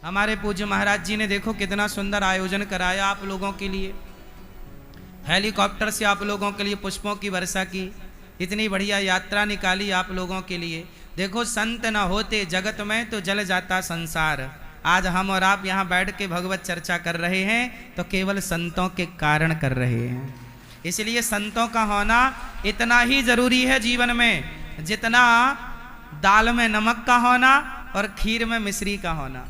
हमारे पूज्य महाराज जी ने देखो कितना सुंदर आयोजन कराया आप लोगों के लिए। हेलीकॉप्टर से आप लोगों के लिए पुष्पों की वर्षा की, इतनी बढ़िया यात्रा निकाली आप लोगों के लिए। देखो संत न होते जगत में तो जल जाता संसार। आज हम और आप यहाँ बैठ के भगवत चर्चा कर रहे हैं तो केवल संतों के कारण कर रहे हैं। इसलिए संतों का होना इतना ही जरूरी है जीवन में जितना दाल में नमक का होना और खीर में मिश्री का होना।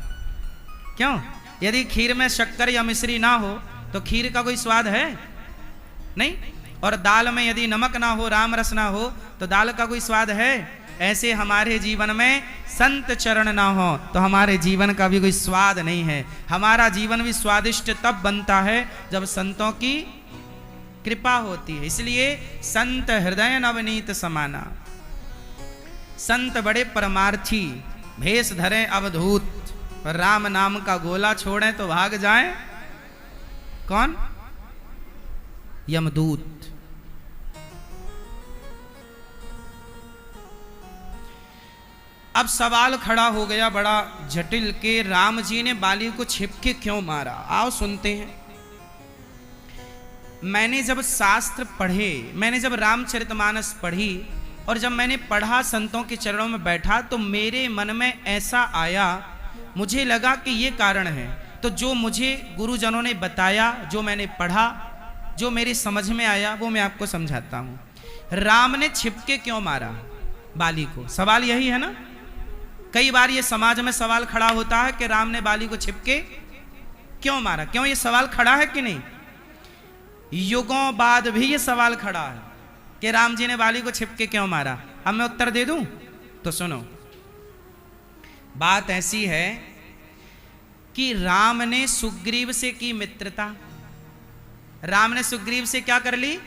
क्यों? यदि खीर में शक्कर या मिश्री ना हो तो खीर का कोई स्वाद है नहीं, और दाल में यदि नमक ना हो, राम रस ना हो तो दाल का कोई स्वाद है। ऐसे हमारे जीवन में संत चरण ना हो तो हमारे जीवन का भी कोई स्वाद नहीं है। हमारा जीवन भी स्वादिष्ट तब बनता है जब संतों की कृपा होती है। इसलिए संत हृदय नवनीत समाना, संत बड़े परमार्थी, भेष धरे अवधूत, पर राम नाम का गोला छोड़ें तो भाग जाएं कौन? यमदूत। अब सवाल खड़ा हो गया बड़ा जटिल के राम जी ने बाली को छिपके क्यों मारा। आओ सुनते हैं। मैंने जब शास्त्र पढ़े, मैंने जब रामचरितमानस पढ़ी और जब मैंने पढ़ा, संतों के चरणों में बैठा तो मेरे मन में ऐसा आया, मुझे लगा कि ये कारण है। तो जो मुझे गुरुजनों ने बताया, जो मैंने पढ़ा, जो मेरी समझ में आया, वो मैं आपको समझाता हूं। राम ने छिपके क्यों मारा बाली को? सवाल यही है ना। कई बार ये समाज में सवाल खड़ा होता है कि राम ने बाली को छिपके क्यों मारा। क्यों ये सवाल खड़ा है कि नहीं? युगों बाद भी ये सवाल खड़ा है कि राम जी ने बाली को छिपके क्यों मारा। अब मैं उत्तर दे दूं तो सुनो। बात ऐसी है कि राम ने सुग्रीव से की मित्रता। राम ने सुग्रीव से क्या कर ली?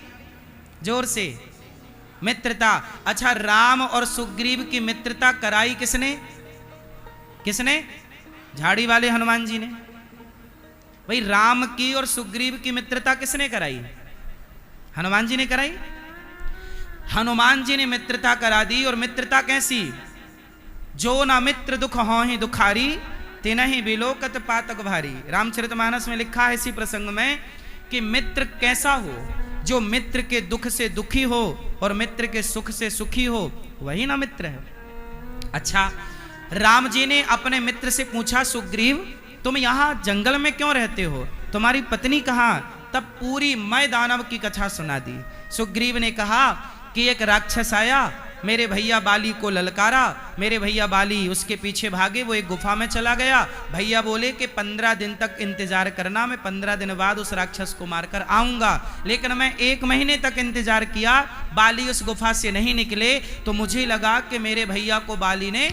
जोर से, मित्रता। अच्छा, राम और सुग्रीव की मित्रता कराई किसने? किसने? झाड़ी वाले हनुमान जी ने। भाई राम की और सुग्रीव की मित्रता किसने कराई? हनुमान जी ने कराई। हनुमान जी ने मित्रता करा दी। और मित्रता कैसी? जो ना मित्र दुख होहि दुखारी, तिनहि बिलोकत पातक भारी। रामचरितमानस में लिखा है इसी प्रसंग में कि मित्र कैसा हो? जो मित्र के दुख से दुखी हो और मित्र के सुख से सुखी हो, वही ना मित्र है। अच्छा, राम जी ने अपने मित्र से पूछा, सुग्रीव तुम यहां जंगल में क्यों रहते हो? तुम्हारी पत्नी कहां? तब पूरी मैं दानव की कथा सुना दी। सुग्रीव ने कहा कि एक राक्षस आया, मेरे भैया बाली को ललकारा, मेरे भैया बाली उसके पीछे भागे, वो एक गुफा में चला गया। भैया बोले कि 15 दिन तक इंतजार करना, मैं 15 दिन बाद उस राक्षस को मारकर आऊंगा। लेकिन मैं 1 महीने तक इंतजार किया, बाली उस गुफा से नहीं निकले, तो मुझे लगा कि मेरे भैया को बाली ने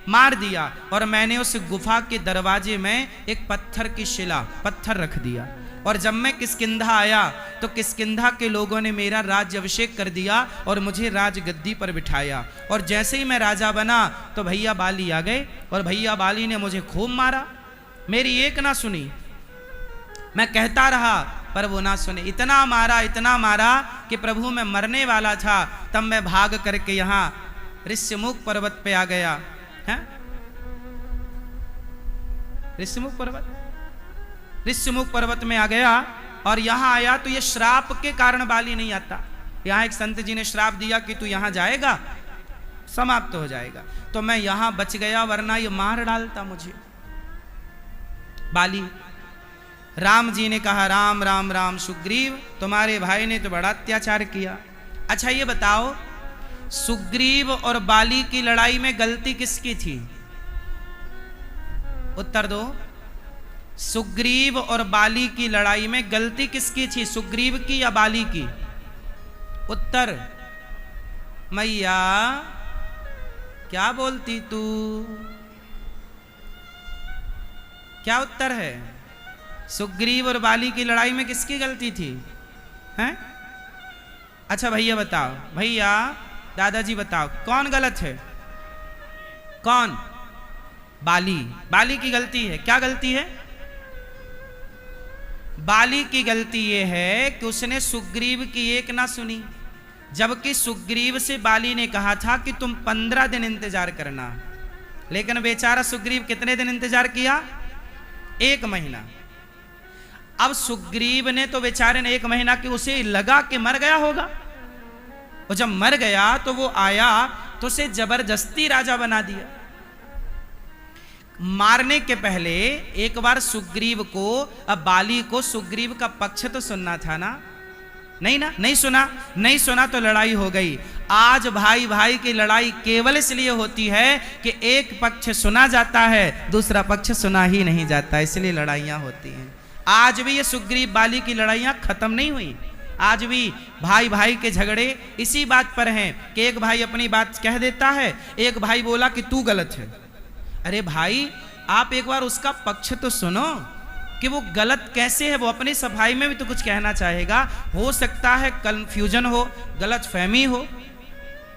मार दिया। और मैंने उस गुफा के दरवाजे में एक पत्थर की शिला, पत्थर रख दिया। और जब मैं किष्किंधा आया तो किष्किंधा के लोगों ने मेरा राज्य अभिषेक कर दिया और मुझे राजगद्दी पर बिठाया। और जैसे ही मैं राजा बना तो भैया बाली आ गए और भैया बाली ने मुझे खूब मारा। मेरी एक ना सुनी, मैं कहता रहा पर वो ना सुने। इतना मारा कि प्रभु मैं मरने वाला था। तब मैं भाग करके यहाँ ऋष्यमुख पर्वत पे आ गया। है ऋष्यमुख पर्वत में आ गया और यहां आया तो ये श्राप के कारण बाली नहीं आता। यहां एक संत जी ने श्राप दिया कि तू यहां जाएगा समाप्त हो जाएगा। तो मैं यहां बच गया, वरना ये मार डालता मुझे बाली। राम जी ने कहा, राम राम राम सुग्रीव, तुम्हारे भाई ने तो बड़ा अत्याचार किया। अच्छा ये बताओ, सुग्रीव और बाली की लड़ाई में गलती किसकी थी? उत्तर दो। सुग्रीव और बाली की लड़ाई में गलती किसकी थी? सुग्रीव की या बाली की? उत्तर। मैया क्या बोलती तू? क्या उत्तर है? सुग्रीव और बाली की लड़ाई में किसकी गलती थी? हैं? अच्छा भैया बताओ, भैया दादाजी बताओ, कौन गलत है? कौन? बाली। बाली की गलती है। क्या गलती है? बाली की गलती यह है कि उसने सुग्रीव की एक ना सुनी, जबकि सुग्रीव से बाली ने कहा था कि तुम 15 दिन इंतजार करना। लेकिन बेचारा सुग्रीव कितने दिन इंतजार किया? 1 महीना। अब सुग्रीव ने तो बेचारे ने 1 महीना की उसे लगा कि मर गया होगा, और जब मर गया तो वो आया तो उसे जबरदस्ती राजा बना दिया। मारने के पहले एक बार सुग्रीव को, अब बाली को सुग्रीव का पक्ष तो सुनना था ना, नहीं ना, नहीं सुना तो लड़ाई हो गई। आज भाई भाई की लड़ाई केवल इसलिए होती है कि एक पक्ष सुना जाता है, दूसरा पक्ष सुना ही नहीं जाता, इसलिए लड़ाइयां होती हैं। आज भी ये सुग्रीव बाली की लड़ाइयां खत्म नहीं हुई। आज भी भाई भाई के झगड़े इसी बात पर हैं कि एक भाई अपनी बात कह देता है, एक भाई बोला कि तू गलत है। अरे भाई, आप एक बार उसका पक्ष तो सुनो कि वो गलत कैसे है, वो अपनी सफाई में भी तो कुछ कहना चाहेगा। हो सकता है कंफ्यूजन हो, गलत फहमी हो।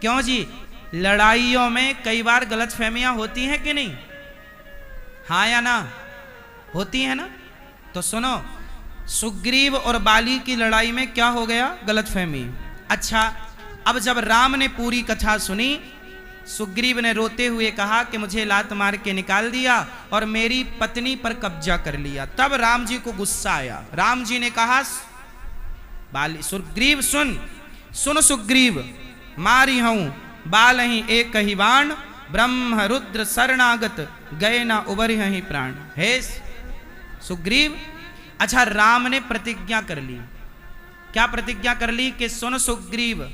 क्यों जी, लड़ाइयों में कई बार गलत फहमियां होती हैं कि नहीं, हाँ या ना, होती है ना। तो सुनो, सुग्रीव और बाली की लड़ाई में क्या हो गया, गलतफहमी। अच्छा, अब जब राम ने पूरी कथा सुनी, सुग्रीव ने रोते हुए कहा कि मुझे लात मार के निकाल दिया और मेरी पत्नी पर कब्जा कर लिया। तब राम जी को गुस्सा आया। राम जी ने कहा, बाली सुग्रीव सुन सुग्रीव, मारी हूं बाल ही एक ही बाण, ब्रह्म रुद्र शरणागत गए ना उबर ही प्राण। हे सुग्रीव, अच्छा राम ने प्रतिज्ञा कर ली। क्या प्रतिज्ञा कर ली कि सुन सुग्रीव,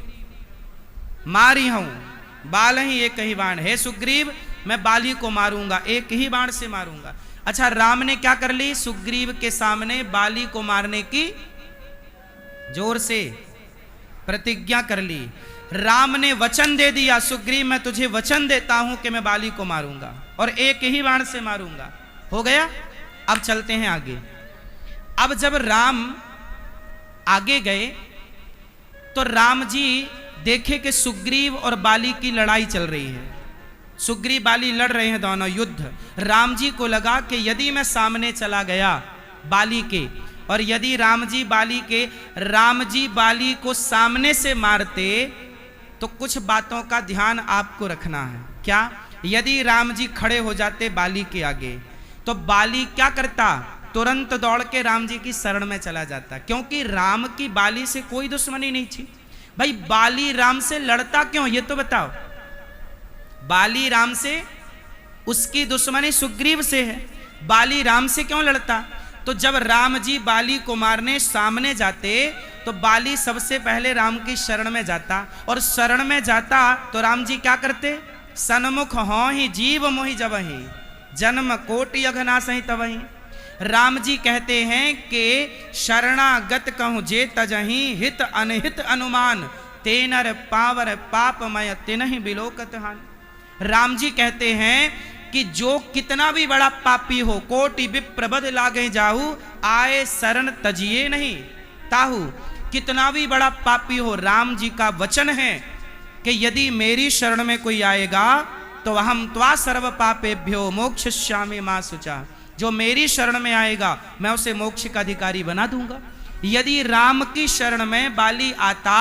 मारी हूं बाल ही एक ही बाण। हे सुग्रीव, मैं बाली को मारूंगा, एक ही बाण से मारूंगा। अच्छा, राम ने क्या कर ली, सुग्रीव के सामने बाली को मारने की जोर से प्रतिज्ञा कर ली। राम ने वचन दे दिया, सुग्रीव मैं तुझे वचन देता हूं कि मैं बाली को मारूंगा और एक ही बाण से मारूंगा। हो गया। अब चलते हैं आगे। अब जब राम आगे गए तो राम जी देखे कि सुग्रीव और बाली की लड़ाई चल रही है। सुग्रीव बाली लड़ रहे हैं दोनों युद्ध। राम जी को लगा कि यदि मैं सामने चला गया बाली के, और यदि राम जी बाली को सामने से मारते तो कुछ बातों का ध्यान आपको रखना है। क्या? यदि राम जी खड़े हो जाते बाली के आगे तो बाली क्या करता, तुरंत दौड़ के राम जी की शरण में चला जाता, क्योंकि राम की बाली से कोई दुश्मनी नहीं थी। भाई बाली राम से लड़ता क्यों, ये तो बताओ। बाली राम से, उसकी दुश्मनी सुग्रीव से है, बाली राम से क्यों लड़ता? तो जब राम जी बाली को मारने सामने जाते तो बाली सबसे पहले राम की शरण में जाता, और शरण में जाता तो राम जी क्या करते, सन्मुख हों ही जीव मोहि जबहि, जन्म कोटि अघनासहि तबहि। राम जी कहते हैं कि शरणागत कहूं जे तजहि, हित अनहित अनुमान, तेनर पावर पापमय तिनहि बिलोकत हान। राम जी कहते हैं कि जो कितना भी बड़ा पापी हो, कोटि विप्रबद लागे जाहू, आए शरण तजिए नहीं ताहू। कितना भी बड़ा पापी हो, राम जी का वचन है कि यदि मेरी शरण में कोई आएगा तो हम त्वा सर्व पापेभ्यो मोक्षयिष्यामि मा शुचा। जो मेरी शरण में आएगा मैं उसे मोक्ष का अधिकारी बना दूंगा। यदि राम की शरण में बाली आता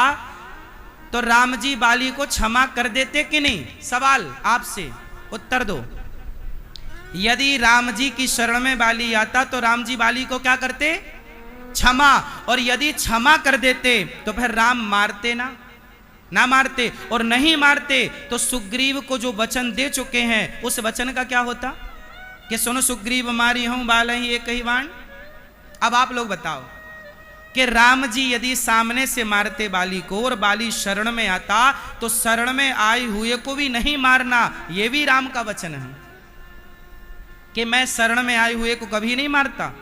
तो राम जी बाली को क्षमा कर देते कि नहीं? सवाल आपसे, उत्तर दो। यदि राम जी की शरण में बाली आता तो राम जी बाली को क्या करते? क्षमा। और यदि क्षमा कर देते तो फिर राम मारते ना मारते, और नहीं मारते तो सुग्रीव को जो वचन दे चुके हैं उस वचन का क्या होता कि सुनो सुग्रीव, मारी हूं बाल ही एक ही बाण। अब आप लोग बताओ कि राम जी यदि सामने से मारते बाली को और बाली शरण में आता तो शरण में आए हुए को भी नहीं मारना, यह भी राम का वचन है कि मैं शरण में आए हुए को कभी नहीं मारता।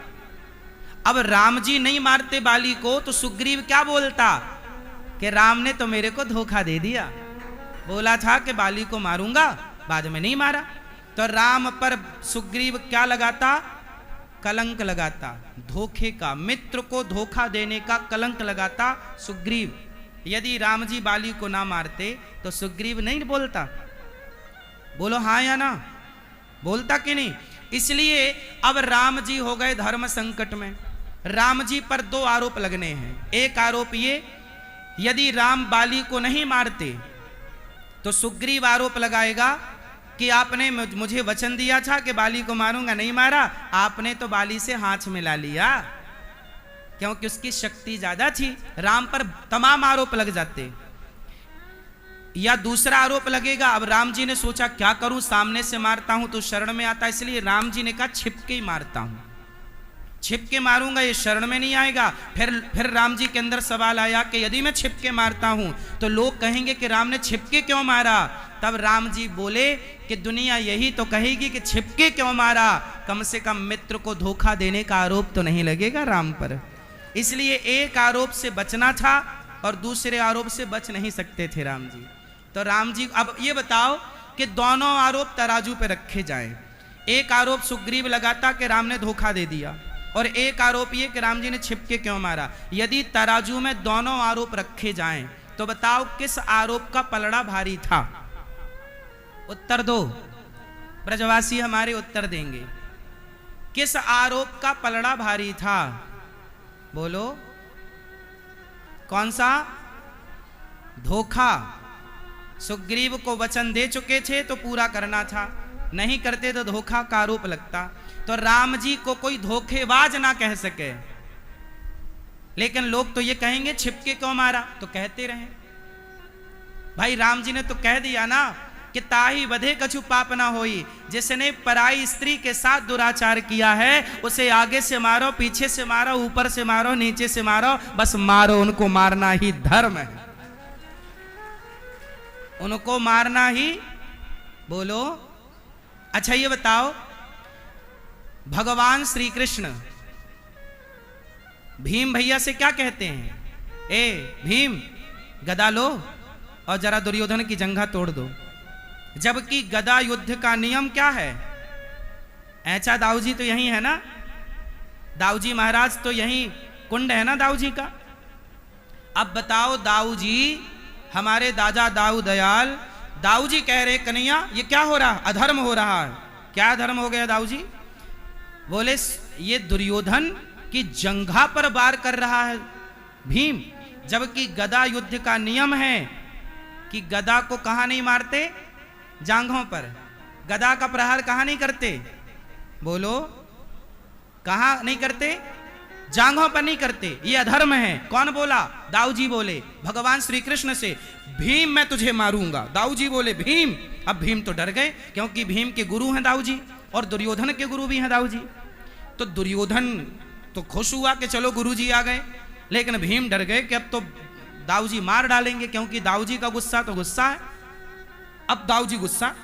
अब राम जी नहीं मारते बाली को तो सुग्रीव क्या बोलता कि राम ने तो मेरे को धोखा दे दिया, बोला था कि बाली को मारूंगा, बाद में नहीं मारा। तो राम पर सुग्रीव क्या लगाता? कलंक लगाता, धोखे का, मित्र को धोखा देने का कलंक लगाता सुग्रीव। यदि राम जी बाली को ना मारते तो सुग्रीव नहीं बोलता। बोलो हाँ या ना, बोलता कि नहीं? इसलिए अब राम जी हो गए धर्म संकट में। राम जी पर 2 आरोप लगने हैं। एक आरोप ये, यदि राम बाली को नहीं मारते तो सुग्रीव आरोप लगाएगा कि आपने मुझे वचन दिया था कि बाली को मारूंगा, नहीं मारा, आपने तो बाली से हाथ मिला लिया, क्योंकि उसकी शक्ति ज्यादा थी। राम पर तमाम आरोप लग जाते। या दूसरा आरोप लगेगा, अब राम जी ने सोचा क्या करूं, सामने से मारता हूं तो शरण में आता, इसलिए राम जी ने कहा छिपके ही मारता हूं, छिपके मारूंगा ये शरण में नहीं आएगा। फिर राम जी के अंदर सवाल आया कि यदि मैं छिपके मारता हूं तो लोग कहेंगे कि राम ने छिपके क्यों मारा। तब राम जी बोले कि दुनिया यही तो कहेगी कि छिपके क्यों मारा, कम से कम मित्र को धोखा देने का आरोप तो नहीं लगेगा राम पर। इसलिए एक आरोप से बचना था और दूसरे आरोप से बच नहीं सकते थे राम जी। तो राम जी, अब ये बताओ कि दोनों आरोप तराजू पे रखे जाएं। एक आरोप सुग्रीव लगाता कि राम ने धोखा दे दिया, और एक आरोप ये कि राम जी ने छिपके क्यों मारा। यदि तराजू में दोनों आरोप रखे जाएं तो बताओ किस आरोप का पलड़ा भारी था। उत्तर दो, ब्रजवासी हमारे उत्तर देंगे। किस आरोप का पलड़ा भारी था, बोलो। कौन सा? धोखा। सुग्रीव को वचन दे चुके थे तो पूरा करना था, नहीं करते तो धोखा का आरोप लगता। तो राम जी को कोई धोखेबाज ना कह सके, लेकिन लोग तो ये कहेंगे छिपके क्यों मारा, तो कहते रहे। भाई राम जी ने तो कह दिया ना कि ताही वधे कछु पाप ना होई, जिसने पराई स्त्री के साथ दुराचार किया है उसे आगे से मारो, पीछे से मारो, ऊपर से मारो, नीचे से मारो, बस मारो, उनको मारना ही धर्म है, उनको मारना ही। बोलो। अच्छा ये बताओ, भगवान श्री कृष्ण भीम भैया से क्या कहते हैं? ए भीम, गदा लो और जरा दुर्योधन की जंघा तोड़ दो। जबकि गदा युद्ध का नियम क्या है? ऐसा दाऊजी तो यही है ना, दाऊजी महाराज तो यही कुंड है ना दाऊजी का। अब बताओ दाऊजी, हमारे दादा दाऊ दयाल, दाऊजी कह रहे कन्हैया ये क्या हो रहा, अधर्म हो रहा है। क्या अधर्म हो गया दाऊजी? बोले ये दुर्योधन की जंघा पर वार कर रहा है भीम, जबकि गदा युद्ध का नियम है कि गदा को कहां नहीं मारते, जांघों पर। गदा का प्रहार कहां नहीं करते, बोलो, कहां नहीं करते, जांघों पर नहीं करते, ये अधर्म है। कौन बोला? दाऊजी बोले भगवान श्री कृष्ण से, भीम मैं तुझे मारूंगा। दाऊजी बोले भीम। अब भीम तो डर गए, क्योंकि भीम के गुरु हैं दाऊजी और दुर्योधन के गुरु भी हैं दाऊजी। तो दुर्योधन तो खुश हुआ कि चलो गुरुजी आ गए, लेकिन भीम डर गए कि अब तो दाऊजी मार डालेंगे, क्योंकि दाऊजी का गुस्सा तो गुस्सा है। अब दाऊजी गुस्सा,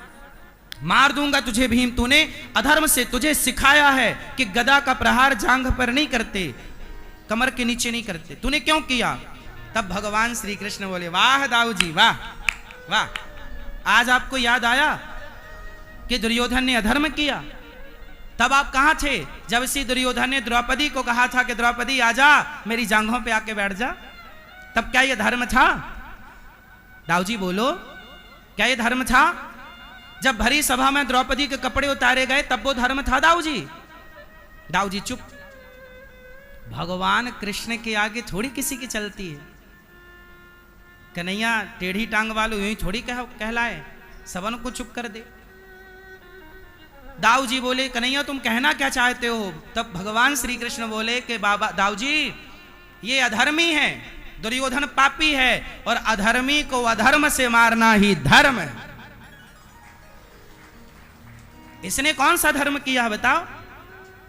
मार दूंगा तुझे भीम, तूने अधर्म से, तुझे सिखाया है कि गदा का प्रहार जांघ पर नहीं करते, कमर के नीचे नहीं करते, तूने क्यों किया? तब भगवान श्री कृष्ण बोले वाह दाऊजी वाह वाह, आज आपको याद आया कि दुर्योधन ने अधर्म किया। तब आप कहां थे जब श्री दुर्योधन ने द्रौपदी को कहा था कि द्रौपदी आजा, मेरी जांघों पे आके बैठ जा? तब क्या यह धर्म था? दाऊजी बोलो, क्या यह धर्म था? जब भरी सभा में द्रौपदी के कपड़े उतारे गए तब वो धर्म था दाऊजी? दाऊजी चुप। भगवान कृष्ण के आगे थोड़ी किसी की चलती है। कन्हैया टेढ़ी टांग वालों यूं ही थोड़ी कहलाए, सबन को चुप कर दे। दाऊजी बोले कन्हैया तुम कहना क्या चाहते हो? तब भगवान श्री कृष्ण बोले कि बाबा दाऊजी ये अधर्मी है, दुर्योधन पापी है, और अधर्मी को अधर्म से मारना ही धर्म है। इसने कौन सा धर्म किया बताओ?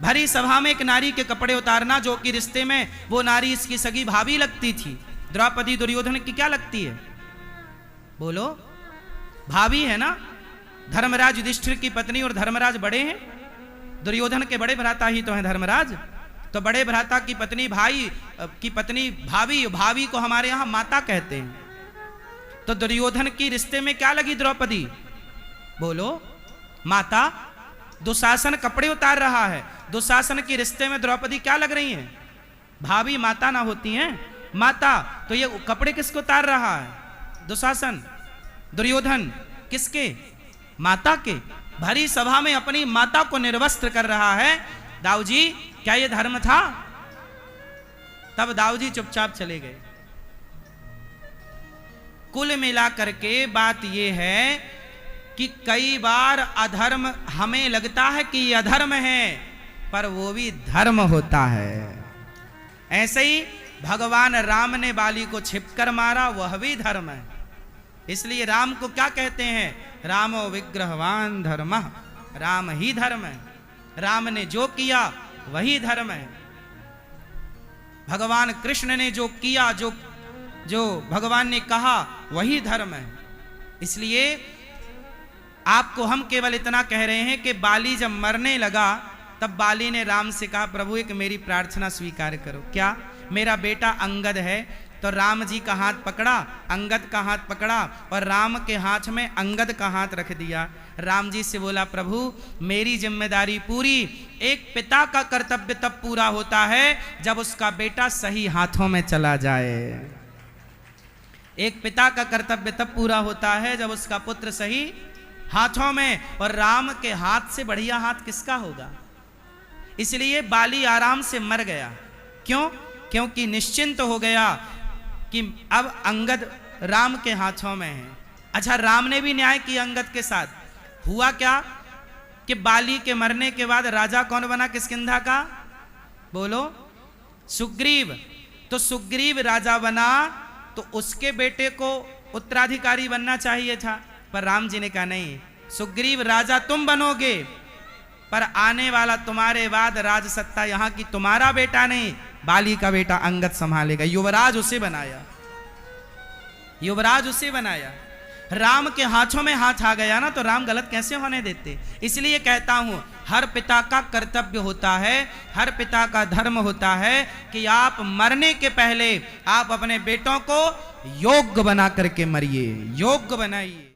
भरी सभा में एक नारी के कपड़े उतारना, जो कि रिश्ते में वो नारी इसकी सगी भाभी लगती थी। द्रौपदी दुर्योधन की क्या लगती है? बोलो, भाभी है ना। धर्मराज युधिष्ठिर की पत्नी और धर्मराज बड़े हैं, दुर्योधन के बड़े भ्राता ही तो हैं धर्मराज। तो बड़े भ्राता की पत्नी भाई की पत्नी भाभी, भाभी को हमारे यहां माता कहते हैं। तो दुर्योधन की रिश्ते में क्या लगी द्रौपदी? बोलो, माता। दुशासन कपड़े उतार रहा है, दुशासन के रिश्ते में द्रौपदी क्या लग रही हैं? भाभी माता ना होती हैं? माता। तो ये कपड़े किसको उतार रहा है? दुशासन। दुर्योधन किसके? माता के। भरी सभा में अपनी माता को निर्वस्त्र कर रहा है। दाऊजी क्या ये धर्म था? तब दाऊजी चुपचाप चले गए। कुल मिलाकर के बात यह है कि कई बार अधर्म हमें लगता है कि ये अधर्म है, पर वो भी धर्म होता है। ऐसे ही भगवान राम ने बाली को छिपकर मारा, वह भी धर्म है। इसलिए राम को क्या कहते हैं? रामो विग्रहवान धर्मः, राम ही धर्म है। राम ने जो किया वही धर्म है। भगवान कृष्ण ने जो किया, जो भगवान ने कहा वही धर्म है। इसलिए आपको हम केवल इतना कह रहे हैं कि बाली जब मरने लगा तब बाली ने राम से कहा, प्रभु एक मेरी प्रार्थना स्वीकार करो। क्या? मेरा बेटा अंगद है। तो राम जी का हाथ पकड़ा, अंगद का हाथ पकड़ा और राम के हाथ में अंगद का हाथ रख दिया। राम जी से बोला, प्रभु मेरी जिम्मेदारी पूरी। एक पिता का कर्तव्य तब पूरा होता है जब उसका बेटा सही हाथों में चला जाए। एक पिता का कर्तव्य तब पूरा होता है जब उसका पुत्र सही हाथों में, और राम के हाथ से बढ़िया हाथ किसका होगा? इसलिए बाली आराम से मर गया। क्यों? क्योंकि निश्चिंत हो गया कि अब अंगद राम के हाथों में है। अच्छा, राम ने भी न्याय किया अंगद के साथ। हुआ क्या कि बाली के मरने के बाद राजा कौन बना किष्किंधा का? बोलो, सुग्रीव। तो सुग्रीव राजा बना तो उसके बेटे को उत्तराधिकारी बनना चाहिए था, पर राम जी ने कहा नहीं, सुग्रीव राजा तुम बनोगे, पर आने वाला तुम्हारे बाद राज सत्ता यहां की तुम्हारा बेटा नहीं, बाली का बेटा अंगद संभालेगा। युवराज उसे बनाया, युवराज उसे बनाया। राम के हाथों में हाथ आ गया ना, तो राम गलत कैसे होने देते? इसलिए कहता हूं, हर पिता का कर्तव्य होता है, हर पिता का धर्म होता है कि आप मरने के पहले आप अपने बेटों को योग्य बना करके मरिए, योग्य बनाइए।